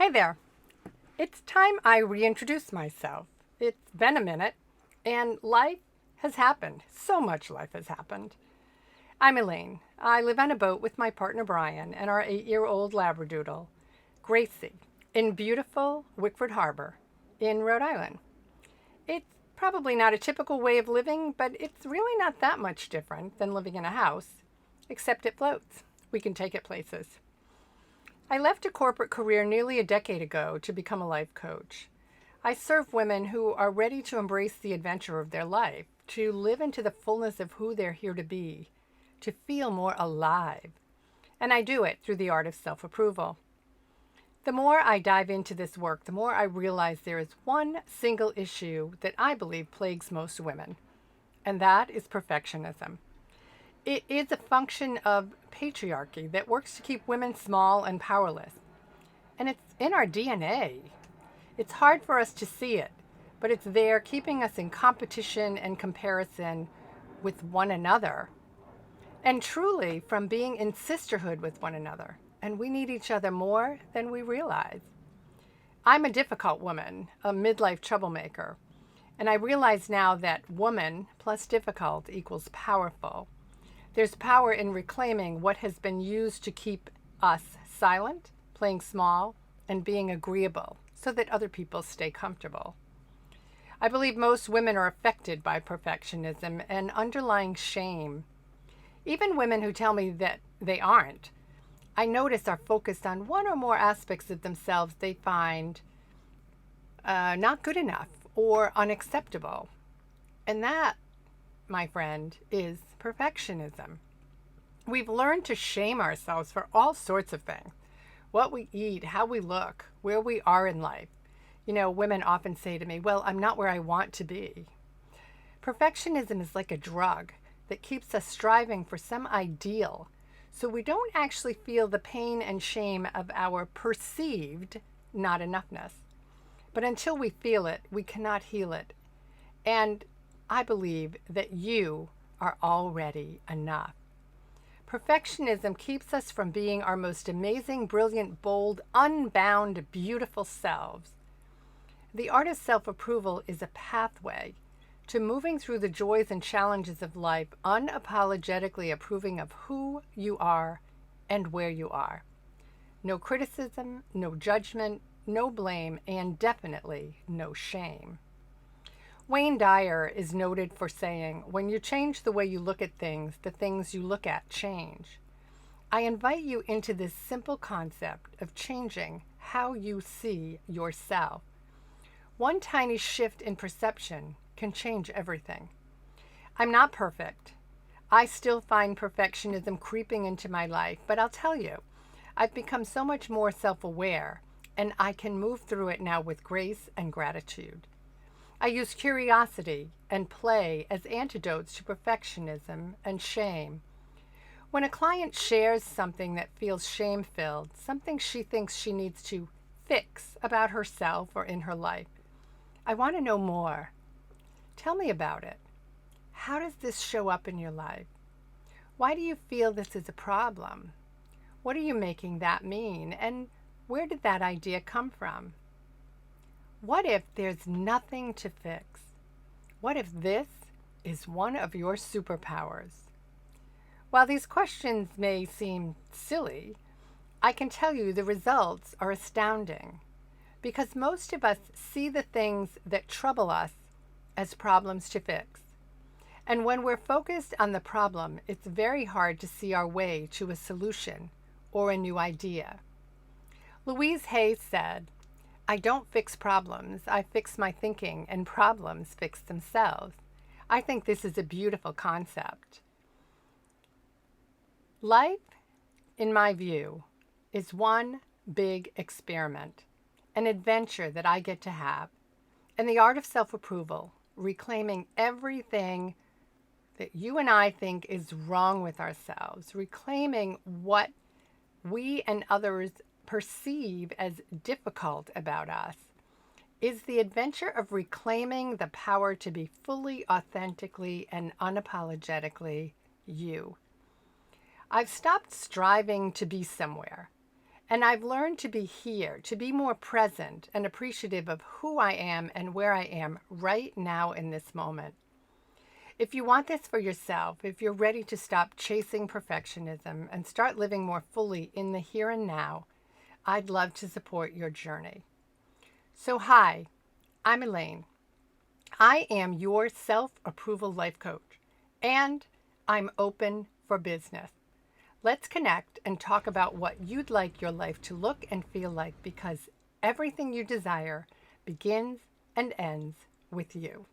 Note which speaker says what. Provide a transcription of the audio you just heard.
Speaker 1: Hi there. It's time I reintroduce myself. It's been a minute, and life has happened. So much life has happened. I'm Elaine. I live on a boat with my partner Brian and our 8-year-old Labradoodle, Gracie, in beautiful Wickford Harbor in Rhode Island. It's probably not a typical way of living, but it's really not that much different than living in a house, except it floats. We can take it places. I left a corporate career nearly a decade ago to become a life coach. I serve women who are ready to embrace the adventure of their life, to live into the fullness of who they're here to be, to feel more alive. And I do it through the art of self-approval. The more I dive into this work, the more I realize there is one single issue that I believe plagues most women, and that is perfectionism. It is a function of patriarchy that works to keep women small and powerless. And it's in our DNA. It's hard for us to see it, but it's there keeping us in competition and comparison with one another. And truly from being in sisterhood with one another. And we need each other more than we realize. I'm a difficult woman, a midlife troublemaker. And I realize now that woman plus difficult equals powerful. There's power in reclaiming what has been used to keep us silent, playing small, and being agreeable so that other people stay comfortable. I believe most women are affected by perfectionism and underlying shame. Even women who tell me that they aren't, I notice are focused on one or more aspects of themselves they find not good enough or unacceptable. And that, my friend, is perfectionism. We've learned to shame ourselves for all sorts of things. What we eat, how we look, where we are in life. You know, women often say to me, well, I'm not where I want to be. Perfectionism is like a drug that keeps us striving for some ideal, so we don't actually feel the pain and shame of our perceived not enoughness. But until we feel it, we cannot heal it. And I believe that you are already enough. Perfectionism keeps us from being our most amazing, brilliant, bold, unbound, beautiful selves. The art of self-approval is a pathway to moving through the joys and challenges of life, unapologetically approving of who you are and where you are. No criticism, no judgment, no blame, and definitely no shame. Wayne Dyer is noted for saying, when you change the way you look at things, the things you look at change. I invite you into this simple concept of changing how you see yourself. One tiny shift in perception can change everything. I'm not perfect. I still find perfectionism creeping into my life, but I'll tell you, I've become so much more self-aware, and I can move through it now with grace and gratitude. I use curiosity and play as antidotes to perfectionism and shame. When a client shares something that feels shame-filled, something she thinks she needs to fix about herself or in her life, I want to know more. Tell me about it. How does this show up in your life? Why do you feel this is a problem? What are you making that mean? And where did that idea come from? What if there's nothing to fix? What if this is one of your superpowers? While these questions may seem silly, I can tell you the results are astounding because most of us see the things that trouble us as problems to fix. And when we're focused on the problem, it's very hard to see our way to a solution or a new idea. Louise Hay said, I don't fix problems, I fix my thinking, and problems fix themselves. I think this is a beautiful concept. Life, in my view, is one big experiment, an adventure that I get to have, and the art of self-approval, reclaiming everything that you and I think is wrong with ourselves, reclaiming what we and others perceive as difficult about us, is the adventure of reclaiming the power to be fully, authentically, and unapologetically you. I've stopped striving to be somewhere And I've learned to be here, to be more present and appreciative of who I am and where I am right now in this moment. If you want this for yourself, if you're ready to stop chasing perfectionism and start living more fully in the here and now, I'd love to support your journey. So, hi, I'm Elaine. I am your self-approval life coach, and I'm open for business. Let's connect and talk about what you'd like your life to look and feel like, because everything you desire begins and ends with you.